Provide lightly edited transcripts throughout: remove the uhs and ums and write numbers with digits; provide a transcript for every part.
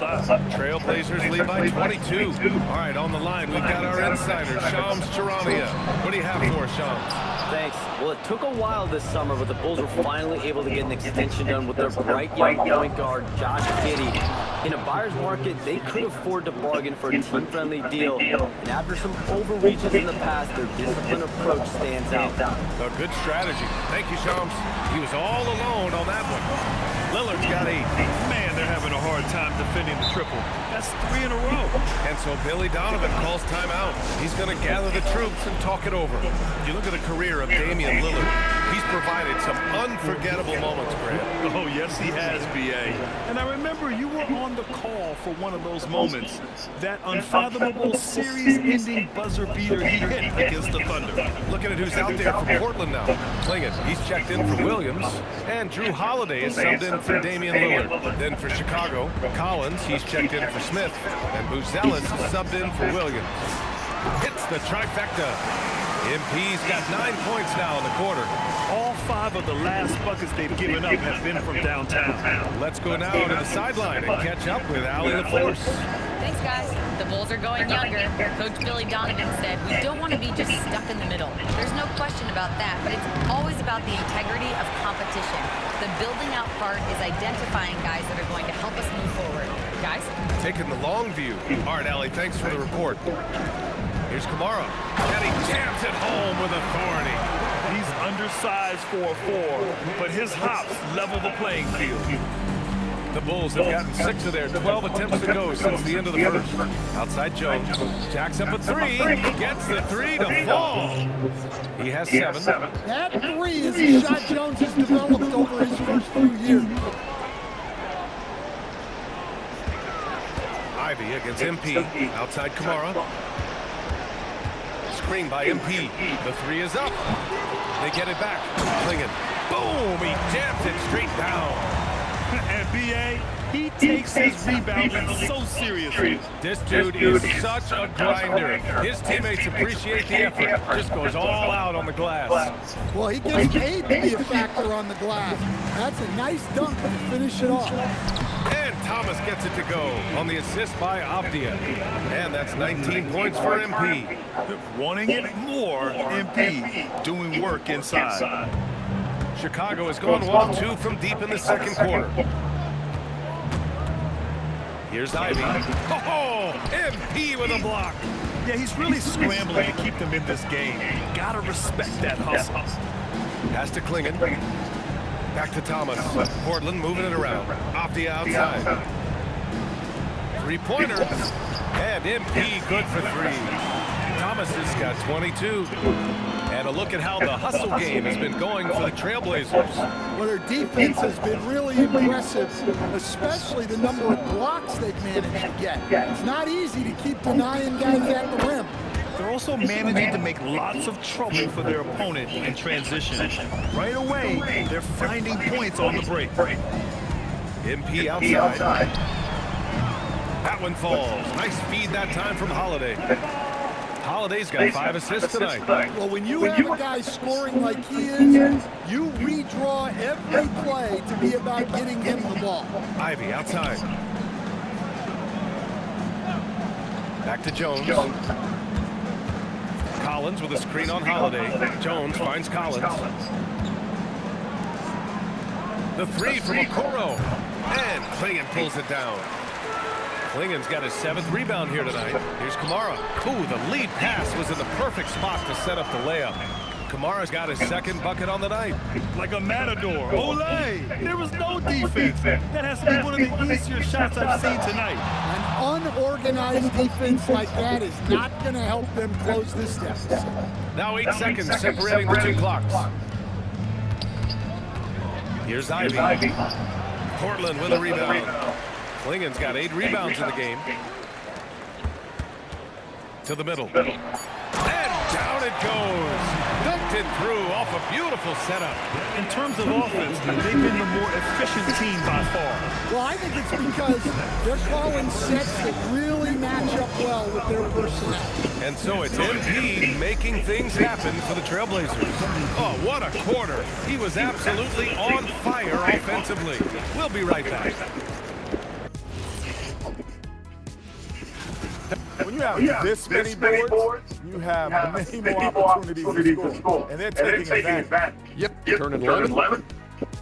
outside. Trailblazers lead by 22. All right, on the line, we've got our insider, Shams Charania. What do you have for us, Shams? Thanks. Well, it took a while this summer, but the Bulls were finally able to get an extension done with their bright young point guard, Josh Giddey. In a buyer's market, they could afford to bargain for a team-friendly deal. And after some overreaches in the past, their disciplined approach stands out. A good strategy. Thank you, Shams. He was all alone on that one. Lillard's got 8. Man, they're having a hard time defending the triple. That's 3 in a row. And so Billy Donovan calls timeout. He's going to gather the troops and talk it over. You look at the career of Damian Lillard. He's provided some unforgettable moments, Grant. Oh, yes, he has, B.A. And I remember you were on the call for one of those moments. That unfathomable series-ending buzzer beater he hit against the Thunder. Looking at who's out there for Portland now. Clingan, he's checked in for Williams. And Drew Holiday is subbed in for Damian Lillard. Then for Chicago, Collins, he's checked in for Smith. And Buzelis is subbed in for Williams. Hits the trifecta. MP's got 9 points now in the quarter. All 5 of the last buckets they've given up have been from downtown. Let's go now to the sideline and catch up with Allie LaForce. Thanks, guys. The Bulls are going younger. Coach Billy Donovan said, we don't want to be just stuck in the middle. There's no question about that, but it's always about the integrity of competition. The building out part is identifying guys that are going to help us move forward. Guys? Taking the long view. All right, Allie, thanks for the report. Here's Kamara. And he jams it home with authority. He's undersized for a 4, but his hops level the playing field. The Bulls have gotten 6 of their 12 attempts to go since the end of the first. Outside Jones. Jacks up a 3. Gets the 3 to fall. He has 7. That 3 is the shot Jones has developed over his first few years. Ivy against MP. Outside Kamara. Screen by MP. The 3 is up. They get it back. Clingan. Boom! He jams it straight down. And B.A., he takes his rebounding so seriously. This dude is such a grinder. His teammates appreciate the effort. Just goes all out on the glass. Well, he gets paid to be a factor on the glass. That's a nice dunk to finish it off. And Thomas gets it to go on the assist by Avdia. And that's 19 points for MP. Wanting it more, MP doing work inside. Chicago is going 1-2 from deep in the second quarter. Here's Ivy. Oh, MP with a block. Yeah, he's really scrambling to keep them in this game. Gotta respect that hustle. Pass to Clingan. Back to Thomas. Portland moving it around. Off the outside. 3-pointer. And MP good for 3. Thomas has got 22. And a look at how the hustle game has been going for the Trailblazers. Well, their defense has been really impressive, especially the number of blocks they've managed to get. It's not easy to keep denying guys at the rim. They're also managing to make lots of trouble for their opponent in transition. Right away, they're finding points on the break. MP outside. That one falls. Nice feed that time from Holiday. Holiday's got 5 assists tonight. Well, when you have a guy scoring like he is, you redraw every play to be about getting him the ball. Ivy outside. Back to Jones. Collins with a screen on Holiday. Jones finds Collins. The 3 from Okoro. And Clingan pulls it down. Clingan's got his 7th rebound here tonight. Here's Kamara. Ooh, the lead pass was in the perfect spot to set up the layup. Kamara's got his 2nd bucket on the night. Like a matador. Olay! There was no defense. That has to be one of the easier shots I've seen tonight. An unorganized defense like that is not going to help them close this deficit. Now 8 seconds separating the 2 clocks. Here's Ivy. Portland with a rebound. Clingan's got 8 rebounds in the game. To the middle. And down it goes. Dunked it through off a beautiful setup. In terms of offense, they've been the more efficient team by far. Well, I think it's because they're calling sets that really match up well with their personnel. And so it's MP making things happen for the Trailblazers. Oh, what a quarter. He was absolutely on fire offensively. We'll be right back. When you have this many boards, you have many more opportunities to score. And they're taking advantage. Yep, turning 11.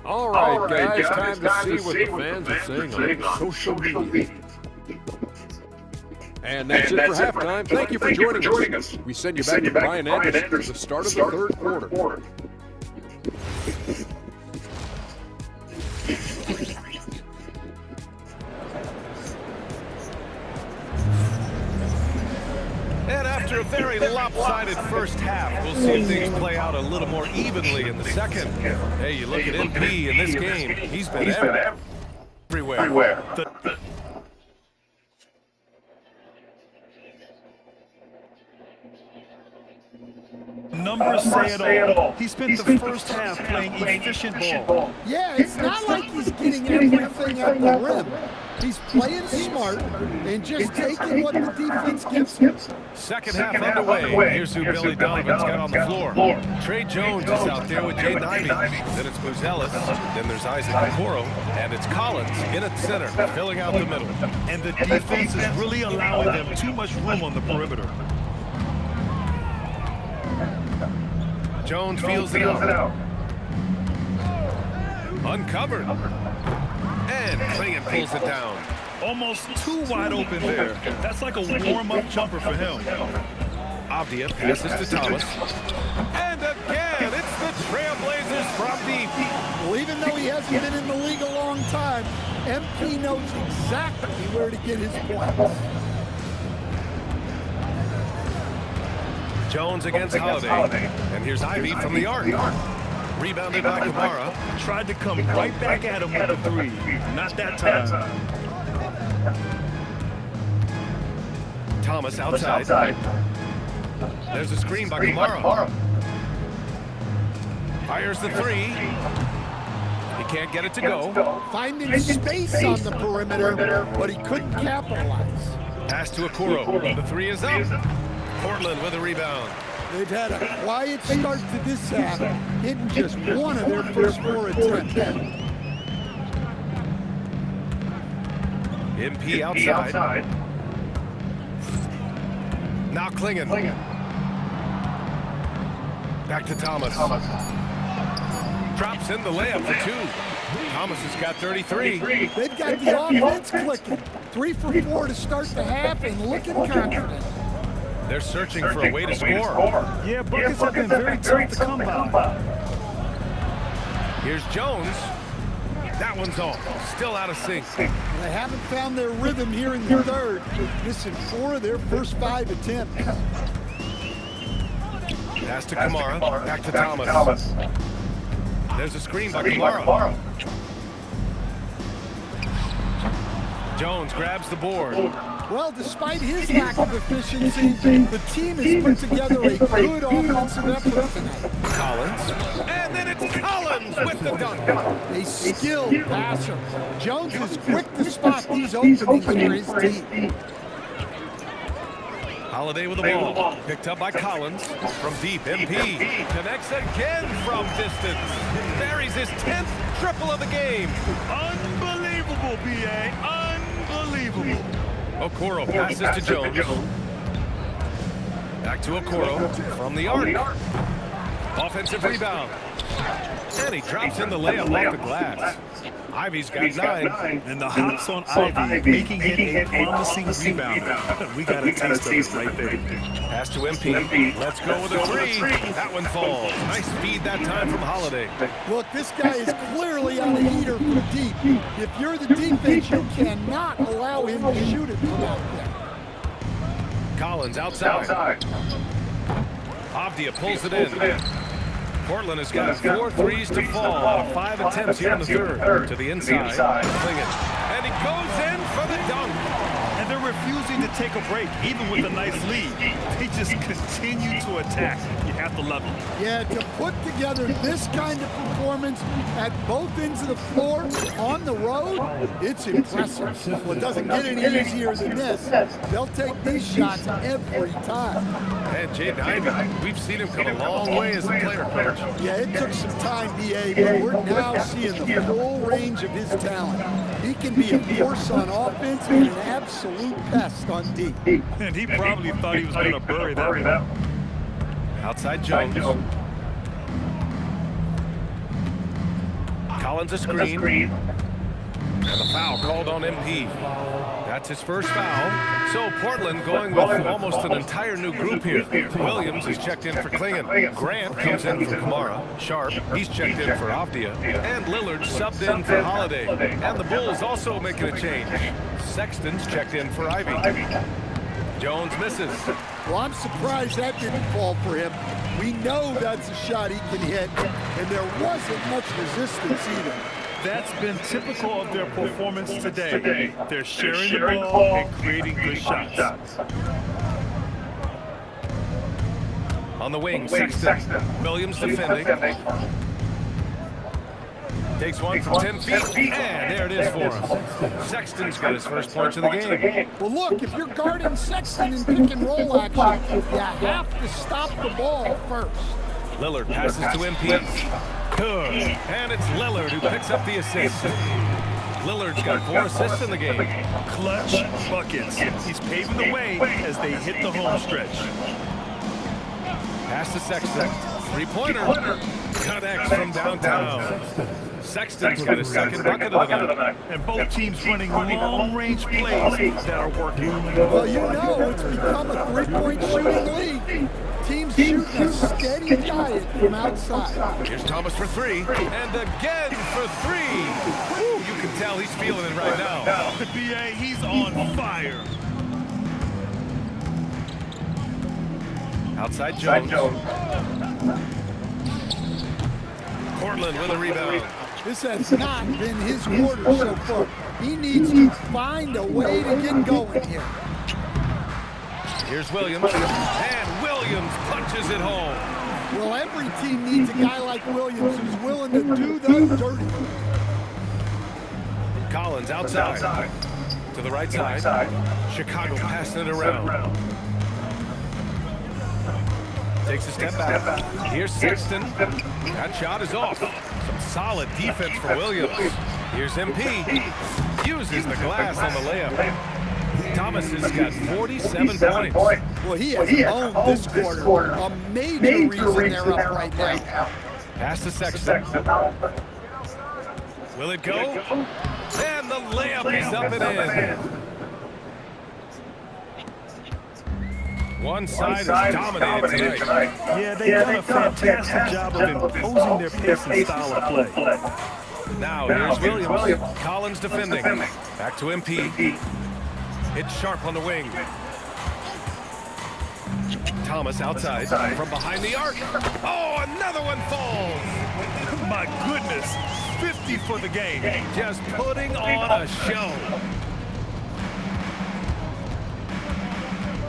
All right, guys, time to see what the fans are saying on social media. And that's it for halftime. Thank you for joining us. We send you back to Brian Anderson for the start of the third quarter. And after a very lopsided first half, we'll see if things play out a little more evenly in the second. Hey, you look at MP in this game, he's been everywhere. Numbers say it all. He spent the first half playing efficient ball. Yeah, it's not like he's getting everything at the rim. He's playing smart and just taking what the defense gives him. Second half underway. Here's who Billy Donovan's got on the floor. Trey Jones is out there with Jaden Ivey. Then it's Buzelis. Then there's Isaac Okoro. And it's Collins in at center, filling out the middle. And the defense is really allowing them too much room on the perimeter. Jones feels it out. Uncovered. And Clingan pulls it down. Almost too wide open there. That's like a warm-up jumper for him. Avdia passes to Thomas. And again, it's the Trailblazers from deep. Well, even though he hasn't been in the league a long time, MP knows exactly where to get his points. Jones against Holiday. And here's Ivey from the arc. Rebounded by Kamara. Tried to come right back at him with the three. Not that time. Thomas outside. There's a screen by Kamara. Fires the three. He can't get it to go. Finding space on the perimeter, but he couldn't capitalize. Pass to Okoro. The three is up. Portland with a rebound. They've had a quiet start to this half, hitting just one of their first 4 attempts. MP outside. Now Clingan. Back to Thomas. Drops in the layup for 2. Thomas has got 33. They've got the offense clicking. 3 for 4 to start the half and looking confident. They're searching for a way to score. Yeah, buckets have been very tough to come by. Here's Jones. That one's off. Still out of sync. They haven't found their rhythm here in the third. Missing 4 of their first 5 attempts. Pass to Kamara. Back to Thomas. There's a screen by Kamara. Jones grabs the board. Well, despite his lack of efficiency, the team has put together a good offensive effort tonight. Collins. And then it's Collins with the dunk. A skilled passer. Jones is quick to spot these openings for his team. Holiday with the ball. Picked up by Collins. From deep, MP. Connects again from distance. Buries his 10th triple of the game. Unbelievable, B.A. Unbelievable. Okoro passes to Jones. Back to Okoro from the arc. Offensive rebound. And he drops in the layup off the glass. Ivey's got 9. And the hops on Ivey, making him a promising rebounder. We got a taste of it right there. Pass to MP. Let's go with a 3. That one falls. Nice feed that time from Holiday. Look, this guy is clearly on a heater from deep. If you're the defense, you cannot allow him to shoot it from out there. Collins outside. Avdia pulls it in. Portland has got 4 threes to fall out of 5 attempts here in the third. To the inside. Clingan. And he goes in for the dunk. And they're refusing to take a break, even with a nice lead. They just continue to attack. You have to love it. Yeah, to put together this kind of performance at both ends of the floor on the road, it's impressive. Well, it doesn't get any easier than this. They'll take these shots every time. And Jaden Ivey, we've seen him come a long way as a player, coach. Yeah, it took some time, B.A., but we're now seeing the full range of his talent. He can be a force on offense and an absolute pest on D. And he probably thought he was going to bury that one. Outside Jones. Collins a screen. And the foul called on MP. That's his first foul. So Portland going with almost an entire new group here. Williams is checked in for Klingon. Grant comes in for Kamara. Sharp, he's checked in for Avdia. And Lillard subbed in for Holiday. And the Bulls also making a change. Sexton's checked in for Ivy. Jones misses. Well, I'm surprised that didn't fall for him. We know that's a shot he can hit, and there wasn't much resistance either. That's been typical of their performance today. They're sharing the ball and creating good shots. On the wing, Sexton. Williams defending. Takes one from 10 feet, and there it is for him. Sexton's got his first points of the game. Well, look, if you're guarding Sexton in pick and roll action, you have to stop the ball first. Lillard passes to MP. Good. And it's Lillard who picks up the assist. Lillard's got 4 assists in the game. Clutch buckets. He's paving the way as they hit the home stretch. Pass to Sexton. Three-pointer. Connects from downtown. Sexton's got his second bucket of the night. And both teams running long-range plays that are working. Well, you know it's become a three-point shooting league. Teams shooting a steady diet from outside. Here's Thomas for 3, and again for 3. Woo, you can tell he's feeling it right now. B.A., he's on fire. Outside Jones. Portland with a rebound. This has not been his quarter so far. He needs to find a way to get going here. Here's Williams, and Williams punches it home. Well, every team needs a guy like Williams who's willing to do the dirty. Collins outside. To the right side. Chicago passing it around. Takes a step back. Here's Sexton. That shot is off. Some solid defense for Williams. Here's MP. Uses the glass on the layup. Thomas has got 47 points. Well, he has owned this quarter. A major reason they're up right now. Pass to Sexton. Will it go? And the layup is up and in. One side is dominated tonight. Yeah, they've done a fantastic job of imposing their pace and style of play. Now here's Williams. Collins defending. Back to MP. It's Sharp on the wing. Thomas outside from behind the arc. Oh, another one falls. My goodness, 50 for the game. Just putting on a show.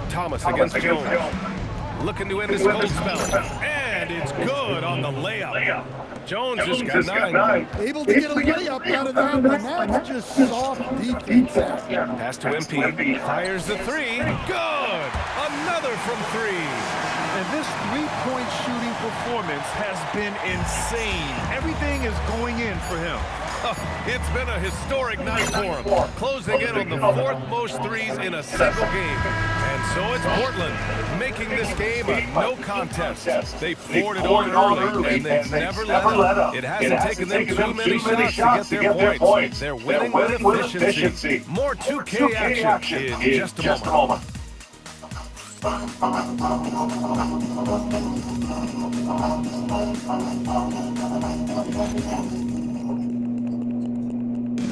Thomas against Jones. Looking to end this cold spell. And it's good on the layup. Jones just got 9. Able to get a layup out of that, and that's just soft defense. Pass to MP. Fires the 3. Good. Another from 3. And this three-point shooting performance has been insane. Everything is going in for him. It's been a historic night for him. Closing in on the 4th most threes in a single game. And so it's Portland making this game a no contest. They poured it on early, and they've never let up. It hasn't taken them too many shots to get their points. They're winning with efficiency. More 2K action in just a moment.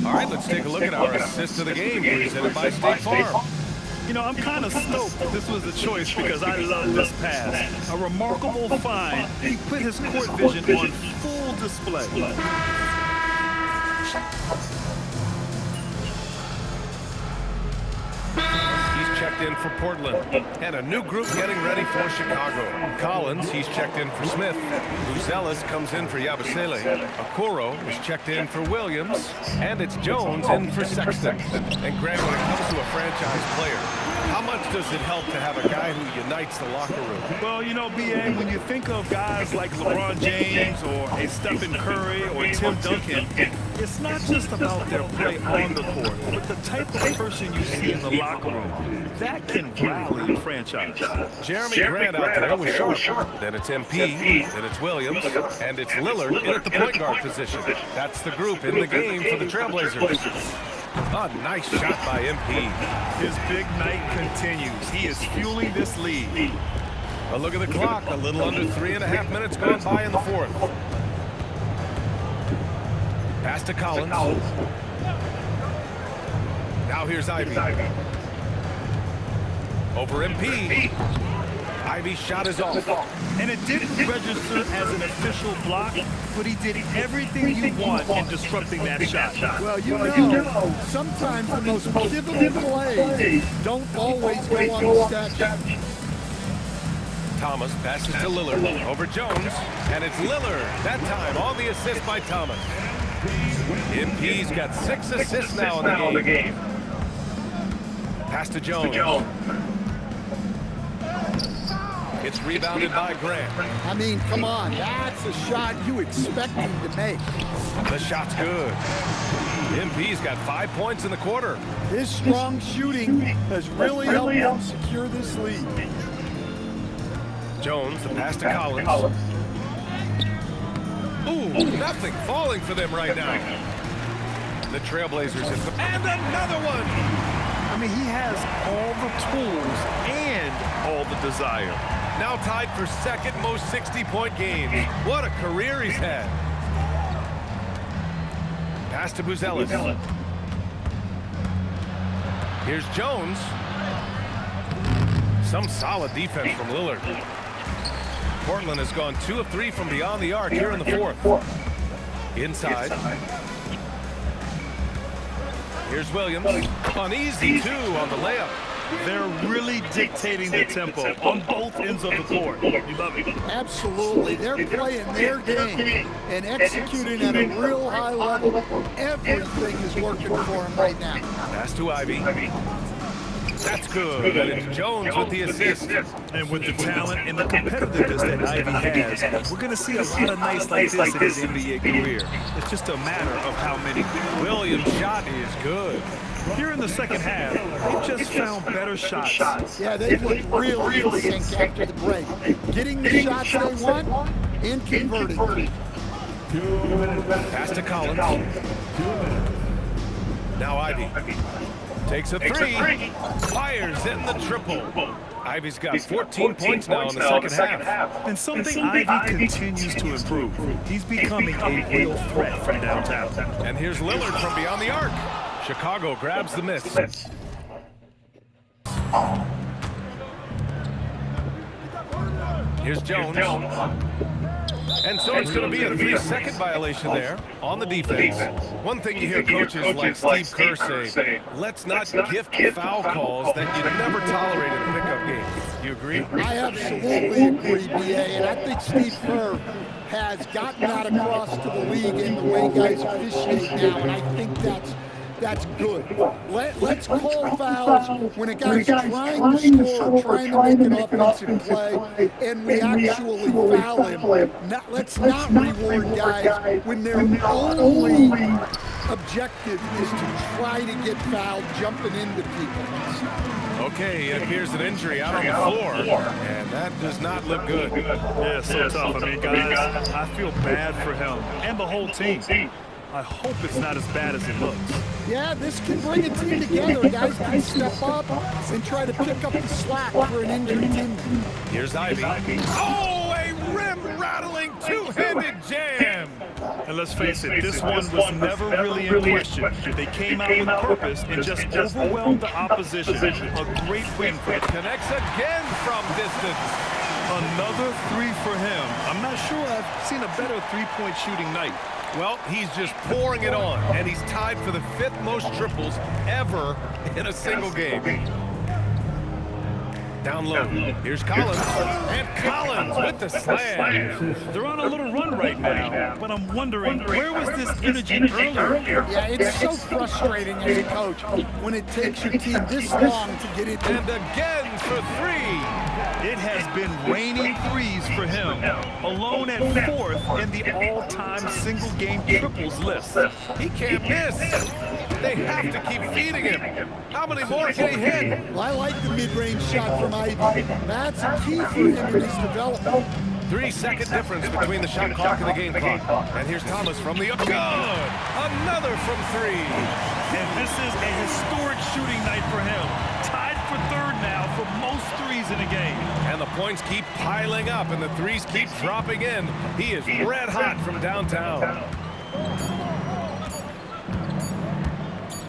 All right, let's take a look at our assist of the game presented by State Farm. You know, I'm kind of stoked that this was a choice because I love this pass. A remarkable find. He put his court vision on full display. He's checked in for Portland. And a new group getting ready for Chicago. Collins, he's checked in for Smith. Buzelis comes in for Yabusele. Okoro is checked in for Williams. And it's Jones in for Sexton. And Greg, when it comes to a franchise player, how much does it help to have a guy who unites the locker room? Well, you know, B.A., when you think of guys like LeBron James or a Stephen Curry or Tim Duncan, It's not just about their play on the court, but the type of person you see in the locker room. That can rally a franchise. Jeremy Grant out there with Sharp. Then it's MP, then it's Williams, and it's Lillard in at the point guard position. That's the group in the game for the Trailblazers. A nice shot by MP. His big night continues. He is fueling this lead. A look at the clock. A little under 3.5 minutes gone by in the fourth. Pass to Collins. Now here's Ivy. Over MP. Ivy's shot is off. And it didn't register as an official block, but he did everything you want in disrupting that shot. Well, you know, sometimes the most pivotal plays don't always go on the stat sheet. Thomas passes to Lillard over Jones, and it's Lillard that time on the assist by Thomas. MP's got 6 assists now in the game. Pass to Jones. It's rebounded by Grant. I mean, come on, that's a shot you expect him to make. The shot's good. MP's got 5 points in the quarter. His strong shooting has really helped him secure this lead. Jones, the pass to Collins. Ooh, nothing falling for them right now. The Trailblazers have... And another one! I mean, he has all the tools and all the desire. Now tied for second most 60-point games. What a career he's had. Pass to Buzelis. Here's Jones. Some solid defense from Lillard. Portland has gone 2 of 3 from beyond the arc here in the fourth. Inside. Here's Williams. An easy 2 on the layup. They're really dictating the tempo on both ends of the court. You love it. Absolutely. They're playing their game and executing at a real high level. Everything is working for them right now. Pass to Ivy. That's good. And it's Jones with the assist. And with the talent and the competitiveness that Ivy has, we're going to see a lot of nights like this in his NBA career. It's just a matter of how many. Williams' shot is good. Here in the second half, they've just found better shots. Yeah, they look really in sync after the break. Getting the shots they want and converting. Pass to Collins. Now Ivy. Takes a 3. Fires in the triple. Ivy's got 14 points now in the second half. And something Ivy continues to improve. He's becoming a real threat from downtown. And here's Lillard from beyond the arc. Chicago grabs the miss. Here's Jones. And so it's going to be a 3-second violation there on the defense. One thing you hear coaches like Steve Kerr say, let's not gift foul calls that you never tolerate in a pickup game. You agree? I absolutely agree, B.A., and I think Steve Kerr has gotten that across to the league in the way guys officiate now, and I think that's good. Let's call fouls when a guy's trying to score, trying to make an offensive play, and we actually foul him. Let's not reward guys when their only objective is to try to get fouled jumping into people. Okay, it appears an injury out on the floor, and that does not look good. Yeah, so tough. I mean, guys, I feel bad for him and the whole team. I hope it's not as bad as it looks. Yeah, this can bring a team together. Guys can step up and try to pick up the slack for an injured team. Here's Ivy. Oh, a rim-rattling two-handed jam. And let's face it, this one was never really in question. They came out with purpose and just overwhelmed the opposition. A great win for the Connects again from distance. Another 3 for him. I'm not sure I've seen a better three-point shooting night. Well, he's just pouring it on, and he's tied for the 5th most triples ever in a single game. Down low. Here's Collins. And Collins with the slam. They're on a little run right now, but I'm wondering, where was this energy earlier? Yeah, it's so frustrating as a coach when it takes your team this long to get it. And again for three. It has been raining threes for him, alone at 4th in the all-time single-game triples list. He can't miss. They have to keep feeding him. How many more can he hit? Well, I like the mid-range shot from Ivy. That's a key for him in his development. 3-second difference between the shot clock and the game clock. And here's Thomas from the good. Another from three. And this is a historic shooting night for him. Tied for 3rd now for most threes in a game. And the points keep piling up and the threes keep dropping in. He is red hot from downtown.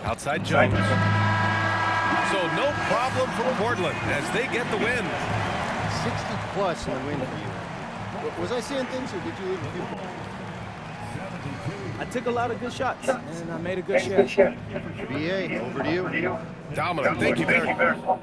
Outside Jones. So no problem for Portland as they get the win. 60+ in the win for you. Was I seeing things, or did you leave a few? I took a lot of good shots, and I made a good shot. BA, over to you. Dominic, thank you very much.